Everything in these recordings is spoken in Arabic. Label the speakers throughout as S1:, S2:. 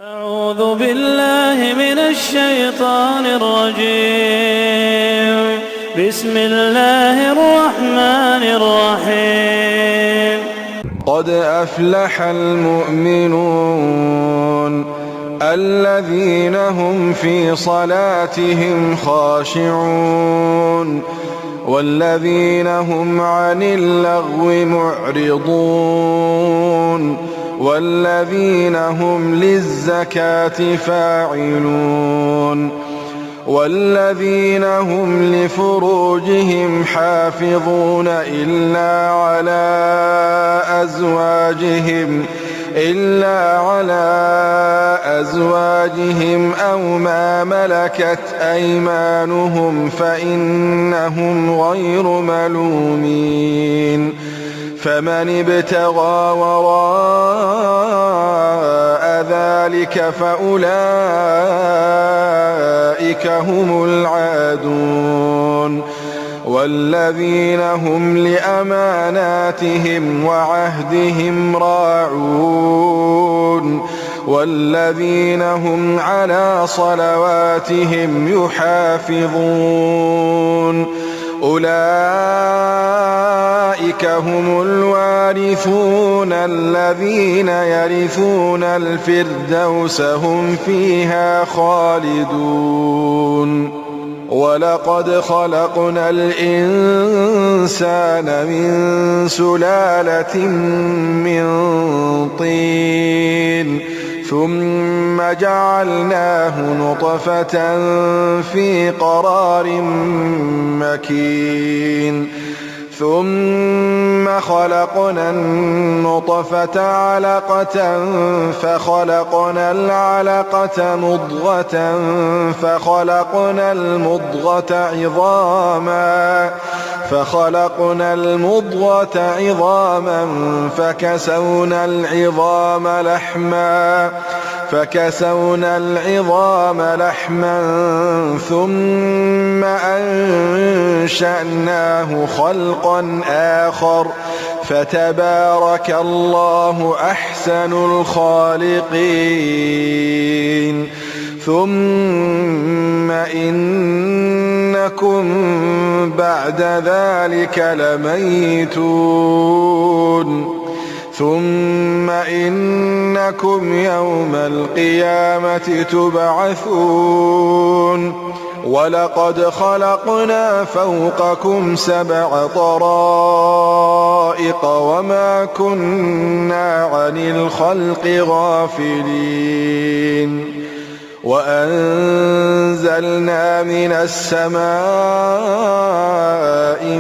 S1: أعوذ بالله من الشيطان الرجيم. بسم الله الرحمن الرحيم.
S2: قد أفلح المؤمنون الذين هم في صلاتهم خاشعون والذين هم عن اللغو معرضون والذين هم للزكاة فاعلون والذين هم لفروجهم حافظون إلا على أزواجهم أو ما ملكت أيمانهم فإنهم غير ملومين. فمن ابتغى وراء ذلك فأولئك هم العادون. والذين هم لأماناتهم وعهدهم راعون والذين هم على صلواتهم يحافظون. أولئك هم الوارثون الذين يرثون الفردوس هم فيها خالدون. ولقد خلقنا الإنسان من سلالة من طين ثم جعلناه نطفة في قرار مكين ثم خلقنا النطفة علقة فخلقنا العلقة مضغة فخلقنا المضغة عظاما فكسونا العظام لحما ثم أنشأناه خلقا آخر فتبارك الله أحسن الخالقين. ثم إنكم بعد ذلك لميتون. ثم إنكم يوم القيامة تبعثون. ولقد خلقنا فوقكم 7 طرائق وما كنا عن الخلق غافلين. وأنزلنا من السماء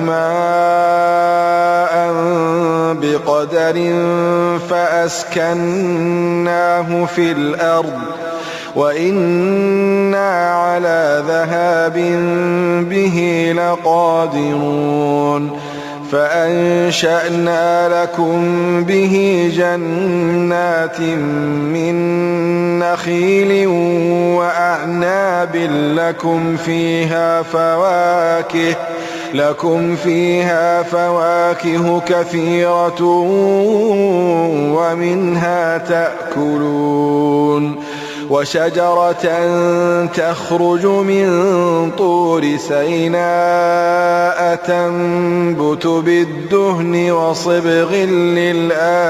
S2: ماء بقدر فأسكناه في الأرض وإنا على ذهاب به لقادرون. فأنشأنا لكم به جنات من نخيل وأعناب لكم فيها فواكه كثيرة ومنها تأكلون. وشجرة تخرج من طور سيناء تنبت بالدهن وصبغ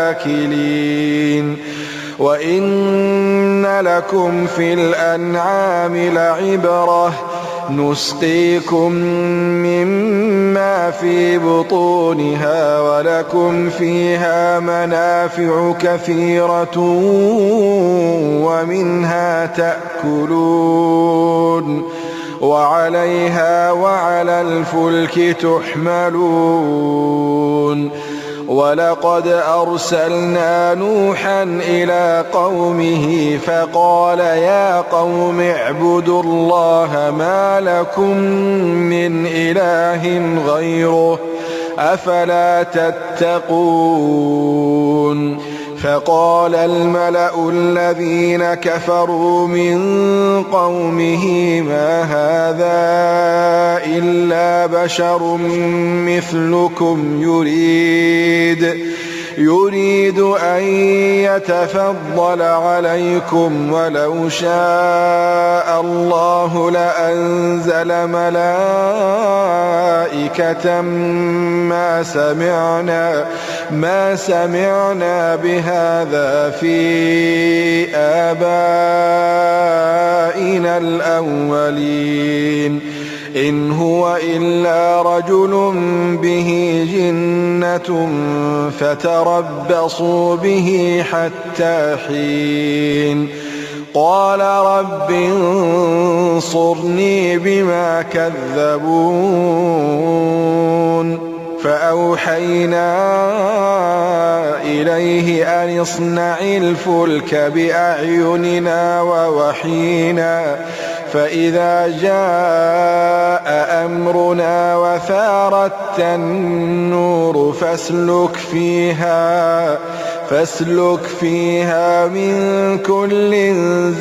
S2: للآكلين. وإن لكم في الأنعام لعبرة نسقيكم مما في بطونها ولكم فيها منافع كثيرة ومنها تأكلون وعليها وعلى الفلك تحملون. ولقد أرسلنا نوحا إلى قومه فقال يا قوم اعبدوا الله ما لكم من إله غيره أفلا تتقون. فقال الملأ الذين كفروا من قومه ما هذا إلا بشر مثلكم يريد أن يتفضل عليكم ولو شاء الله لأنزل ملائكة ما سمعنا بهذا في آبائنا الأولين إن هو إلا رجل به جنة فتربصوا به حتى حين قال رب انصرني بما كذبون فأوحينا إليه أن اصنع الفلك بأعيننا ووحينا فإذا جاء أمرنا وفارت النور فاسلك فيها من كل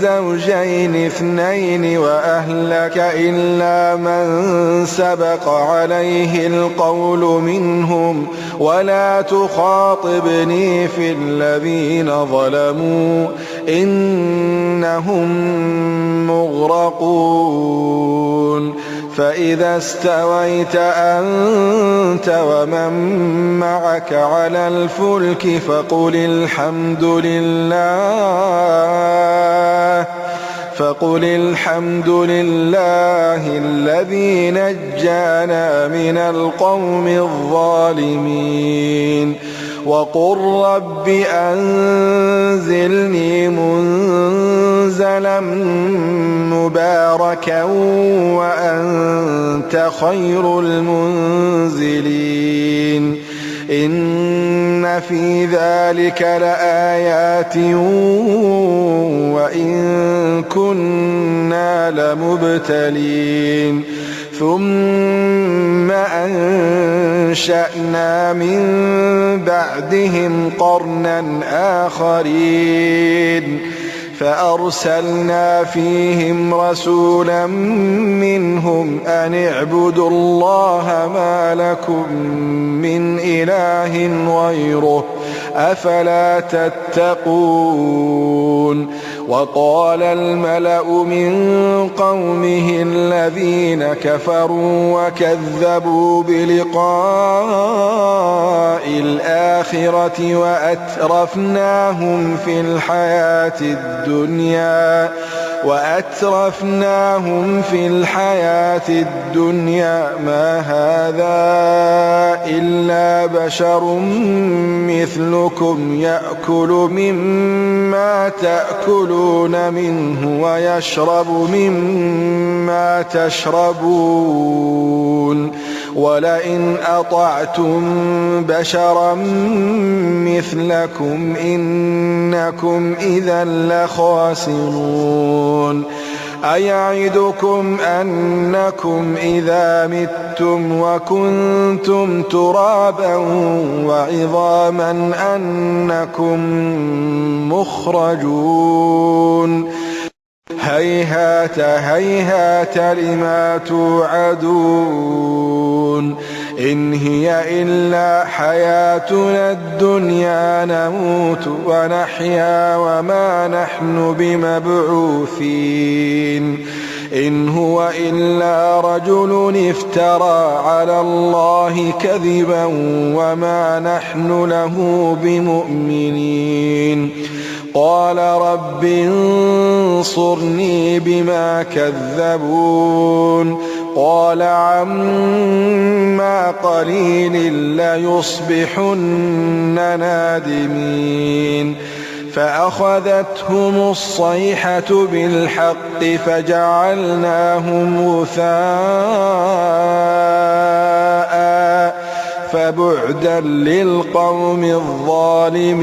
S2: زوجين اثنين وأهلك إلا من سبق عليه القول منهم ولا تخاطبني في الذين ظلموا إنهم مغرقون فإذا استويت أنت ومن معك على الفلك فقل الحمد لله الذي نجانا من القوم الظالمين وقل رب أنزلني منزلا مباركا وأنت خير المنزلين إن في ذلك لآيات وإن كنا لمبتلين ثم أنشأنا من بعدهم قرنا آخرين فأرسلنا فيهم رسولا منهم أن اعبدوا الله ما لكم من إله غيره أفلا تتقون وقال الملأ من قومه الذين كفروا وكذبوا بلقاء الآخرة وأترفناهم في الحياة الدنيا ما هذا إلا بشر مثلكم يأكل مما تأكلون منه ويشرب مما تشربون ولئن أطعتم بشرا مثلكم إنكم إذا لخاسرون أيعدكم أنكم إذا متم وكنتم ترابا وعظاما أنكم مخرجون هيهات هيهات لما توعدون إن هي إلا حياتنا الدنيا نموت ونحيا وما نحن بمبعوثين إن هو إلا رجل افترى على الله كذبا وما نحن له بمؤمنين قال رب انصرني بما كذبون قال عما قليل ليصبحن نادمين فأخذتهم الصيحة بالحق فجعلناهم غثاء فبعدا للقوم الظالمين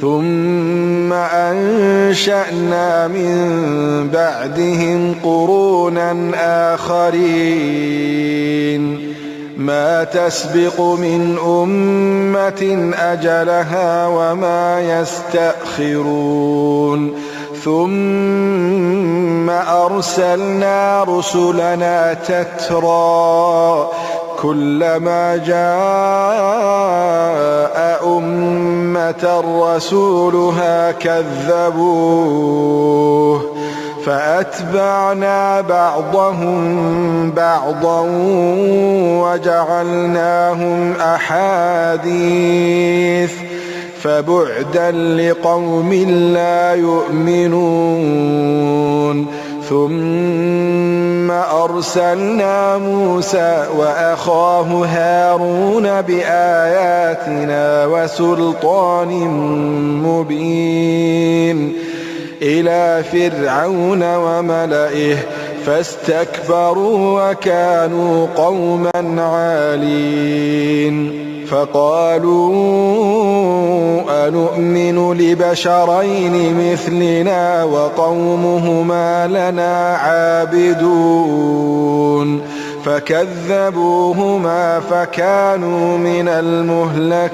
S2: ثم أنشأنا من بعدهم قرونا آخرين ما تسبق من أمة أجلها وما يستأخرون ثم أرسلنا رسلنا تترى كلما جاء أمة رسولها كذبوه فأتبعنا بعضهم بعضا وجعلناهم أحاديث فبعدا لقوم لا يؤمنون ثم أرسلنا موسى وأخاه هارون بآياتنا وسلطان مبين إلى فرعون وملئه فاستكبروا وكانوا قوما عالين فقالوا أنؤمن لبشرين مثلنا وقومهما لنا عابدون فكذبوهما فكانوا من المهلكين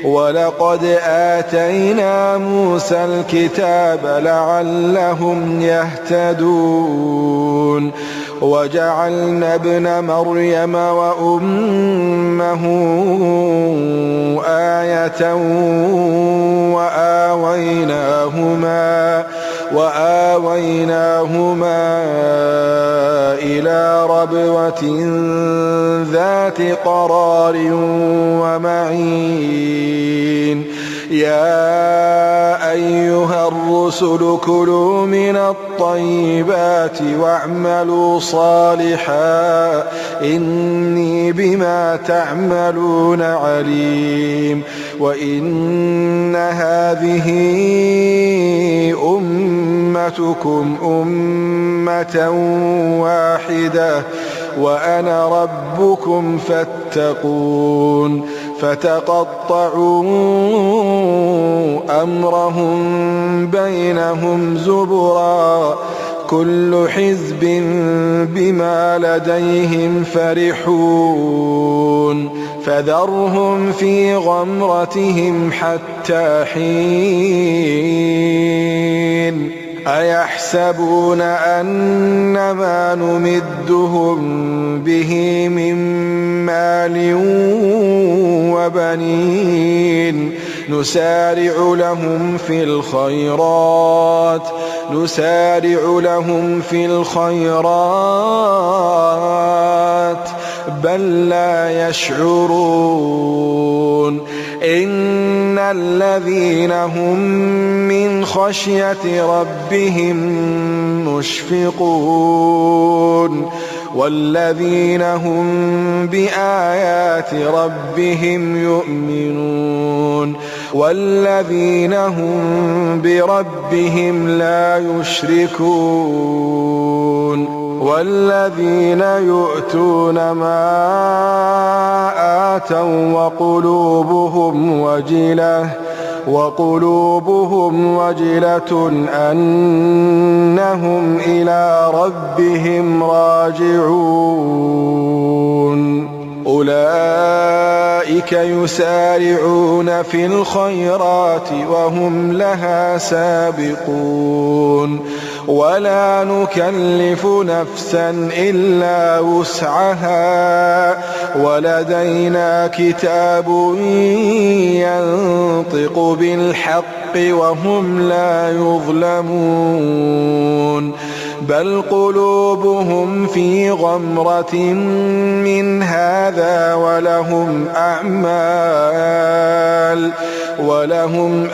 S2: ولقد آتينا موسى الكتاب لعلهم يهتدون وجعلنا ابن مريم وأمه آية وآويناهما إلى ربوة ذات قرار ومعين يا أيها الرسل كلوا من الطيبات واعملوا صالحا إني بما تعملون عليم وإن هذه أمتكم أمة واحدة وأنا ربكم فاتقون فتقطعوا أمرهم بينهم زبرا كل حزب بما لديهم فرحون فذرهم في غمرتهم حتى حين أيحسبون أنما نمدهم به من مال وبنين نسارع لهم في الخيرات بل لا يشعرون إن الذين هم من خشية ربهم مشفقون والذين هم بآيات ربهم يؤمنون والذين هم بربهم لا يشركون والذين يؤتون ما آتوا وقلوبهم وجلة أنهم إلى ربهم راجعون أولئك يسارعون في الخيرات وهم لها سابقون ولا نكلف نفسا إلا وسعها ولدينا كتاب ينطق بالحق وهم لا يظلمون بل قلوبهم في غمرة من هذا ولهم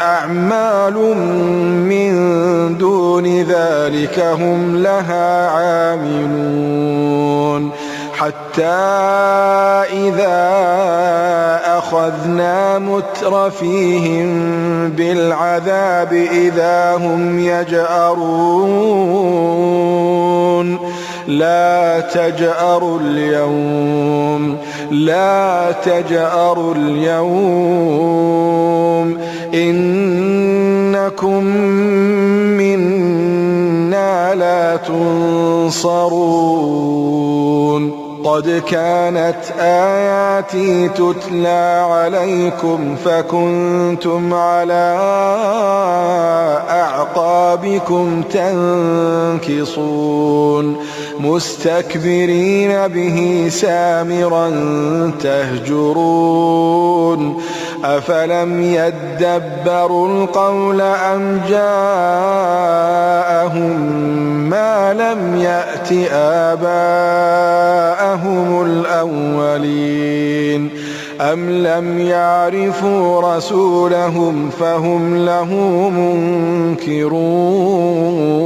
S2: أعمال من دون ذلك هم لها عاملون حتى إذا أخذنا مترفيهم بالعذاب إذا هم يجأرون لا تجأروا اليوم إنكم منا لا تنصرون قد كانت آياتي تتلى عليكم فكنتم على أعقابكم تنكصون مستكبرين به سامرا تهجرون أفلم يدبروا القول أم جاءهم ما لم يأت آباءهم الأولين أم لم يعرفوا رسولهم فهم له منكرون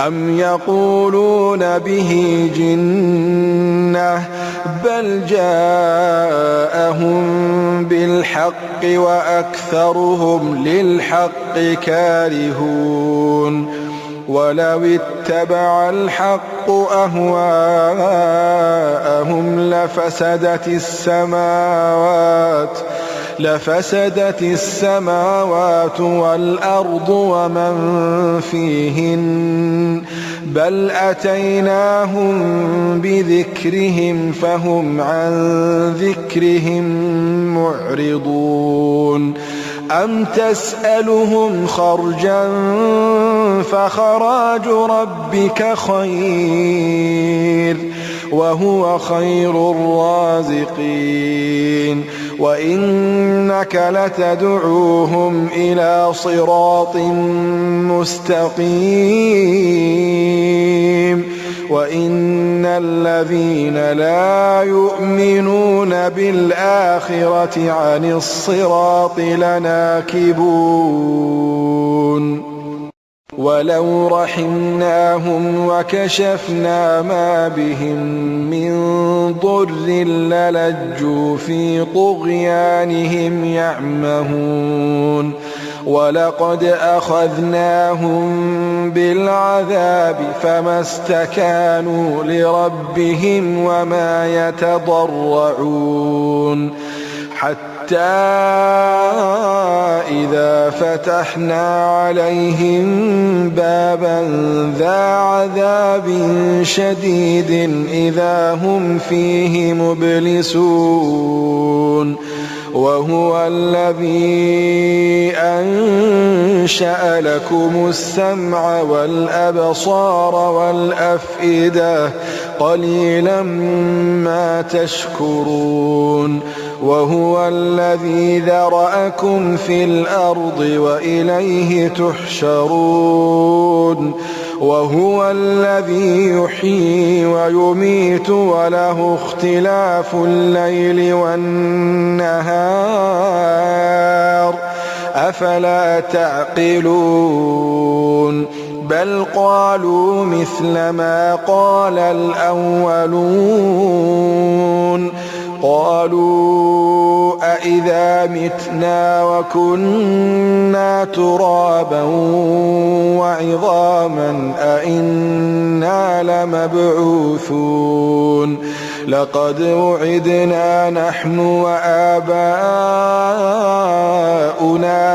S2: أم يقولون به جنة بل جاءهم بالحق وأكثرهم للحق كارهون ولو اتبع الحق أهواءهم لفسدت السماوات والأرض ومن فيهن بل أتيناهم بذكرهم فهم عن ذكرهم معرضون أم تسألهم خرجا فخراج ربك خير وهو خير الرازقين وإنك لتدعوهم إلى صراط مستقيم وإن الذين لا يؤمنون بالآخرة عن الصراط لناكبون ولو رحمناهم وكشفنا ما بهم من ضر للجوا في طغيانهم يعمهون ولقد أخذناهم بالعذاب فما استكانوا لربهم وما يتضرعون حتى إذا فتحنا عليهم بابا ذا عذاب شديد إذا هم فيه مبلسون وهو الذي أنشأ لكم السمع والأبصار والأفئدة قليلا ما تشكرون وهو الذي ذرأكم في الأرض وإليه تحشرون وهو الذي يحيي ويميت وله اختلاف الليل والنهار أفلا تعقلون بل قالوا مثل ما قال الأولون قالوا أإذا متنا وكنا ترابا وعظاما أإنا لمبعوثون لقد وعدنا نحن وآباؤنا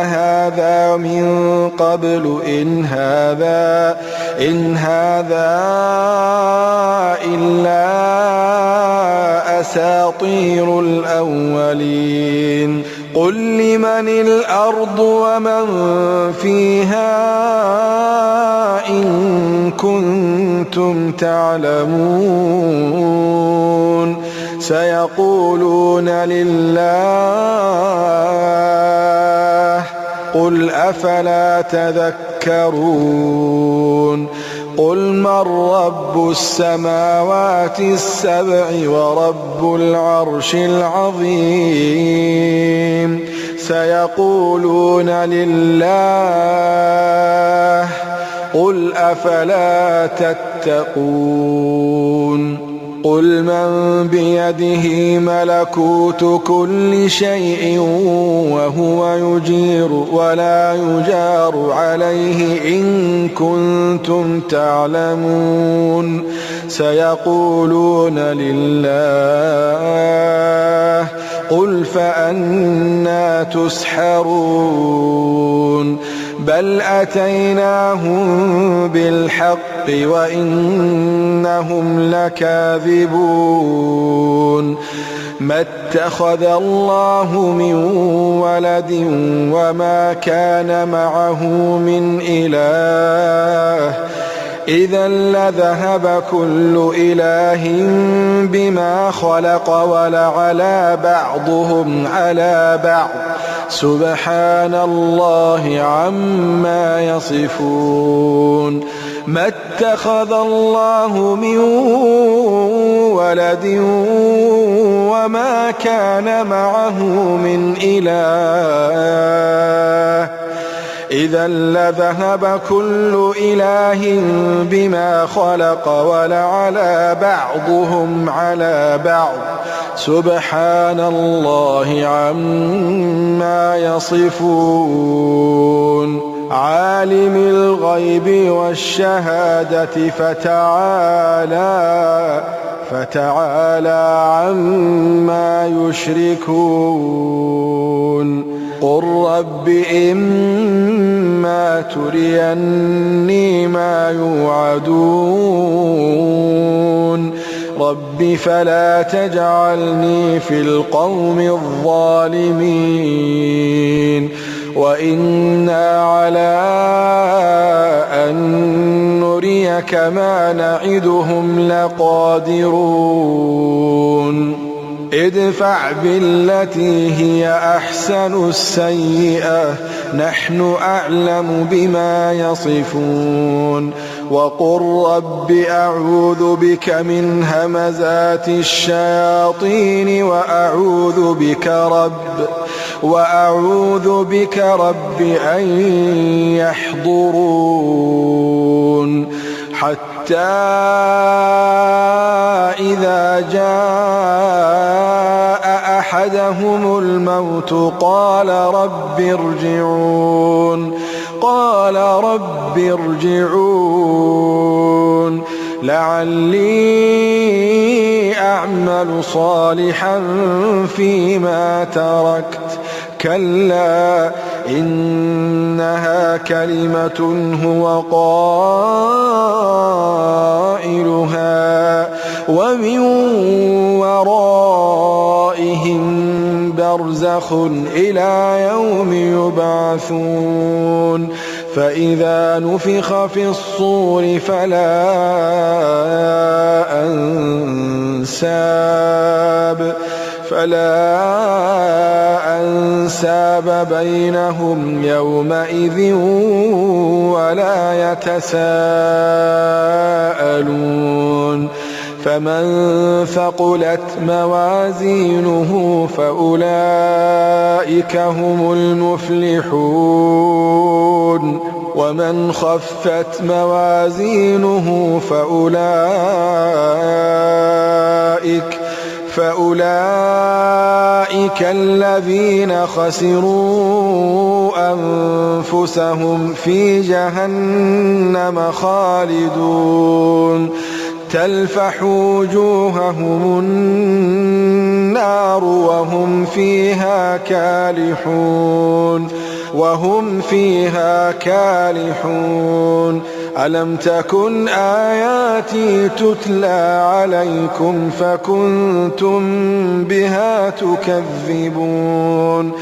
S2: هذا من قبل إن هذا إلا أساطير الأولين قل لمن الأرض ومن فيها إن كنتم تعلمون سيقولون لله قل أفلا تذكرون قل من رب السماوات السبع ورب العرش العظيم سيقولون لله قل أفلا تتقون قل من بيده ملكوت كل شيء وهو يجير ولا يجار عليه إن كنتم تعلمون سيقولون لله قل فأنى تسحرون بل أتيناهم بالحق وإنهم لكاذبون ما اتخذ الله من ولد وما كان معه من إله إذا لذهب كل إله بما خلق ولعلى بعضهم على بعض سبحان الله عما يصفون ما اتخذ الله من ولد وما كان معه من إله إذا لذهب كل إله بما خلق ولعلى بعضهم على بعض سبحان الله عما يصفون عالم الغيب والشهادة فتعالى عما يشركون قل رب إما تريني ما يوعدون رب فلا تجعلني في القوم الظالمين وإنا على أن نريك ما نعدهم لقادرون ادفع بالتي هي أحسن السيئة نحن أعلم بما يصفون وقل رب أعوذ بك من همزات الشياطين وأعوذ بك رب أن يحضرون حتى إذا جاء أحدهم الموت قال رب ارجعون لعلي أعمل صالحا فيما تركت كلا إنها كلمة هو قائلها ومن ورائهم برزخ إلى يوم يبعثون فإذا نفخ في الصور فلا أنساب بينهم يومئذ ولا يتساءلون فمن ثقلت موازينه فأولئك هم المفلحون ومن خفت موازينه فأولئك الذين خسروا أنفسهم في جهنم خالدون تلفح وجوههم النار وهم فيها كالحون ألم تكن آياتي تتلى عليكم فكنتم بها تكذبون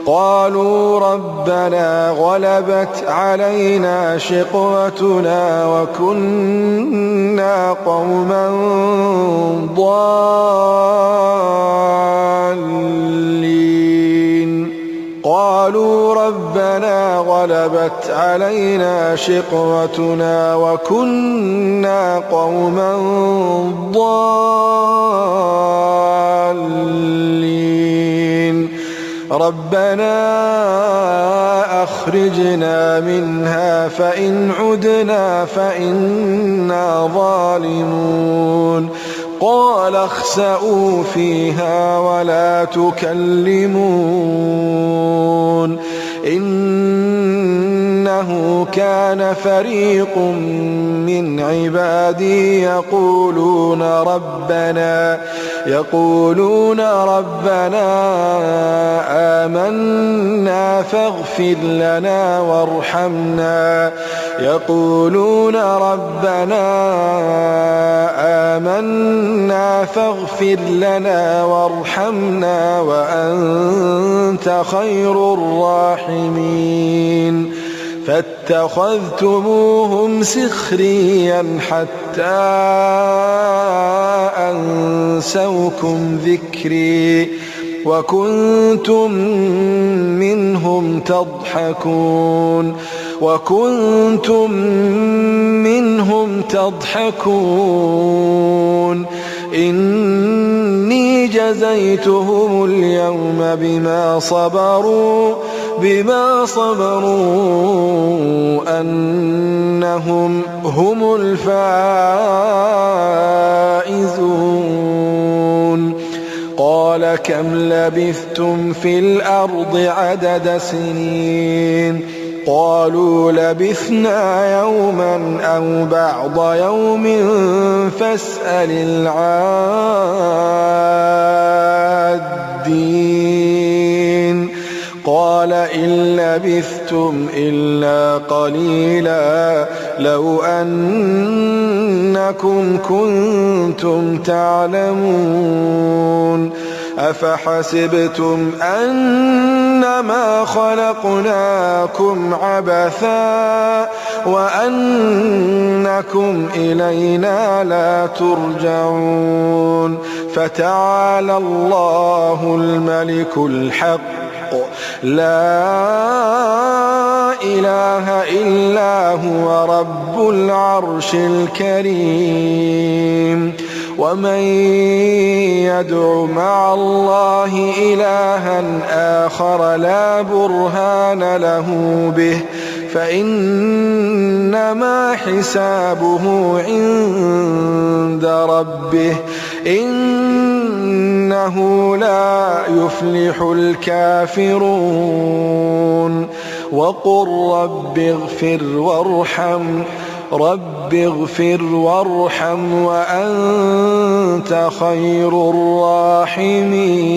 S2: قالوا ربنا غلبت علينا شقوتنا وكنا قوما ضالين قالوا ربنا غلبت علينا شقوتنا وكنا قوما ضالين ربنا أخرجنا منها فإن عدنا فإنا ظالمون قال اخسئوا فيها ولا تكلمون إنه كان فريق من عبادي يقولون ربنا آمنا فاغفر لنا وارحمنا وأنت خير الراحمين فاتخذتموهم سخريا حتى أنسوكم ذكري وكنتم منهم تضحكون إني جزيتهم اليوم بما صبروا أنهم هم الفائزون قال كم لبثتم في الأرض عدد سنين قالوا لبثنا يوما أو بعض يوم فاسأل العادين قال إن لبثتم إلا قليلا لو أنكم كنتم تعلمون أفحسبتم أنما خلقناكم عبثا وأنكم إلينا لا ترجعون فتعالى الله الملك الحق لا إله إلا هو رب العرش الكريم ومن يدع مع الله إلها آخر لا برهان له به فإنما حسابه عند ربه إنه لا يفلح الكافرون وقل رب اغفر وارحم وأنت خير الراحمين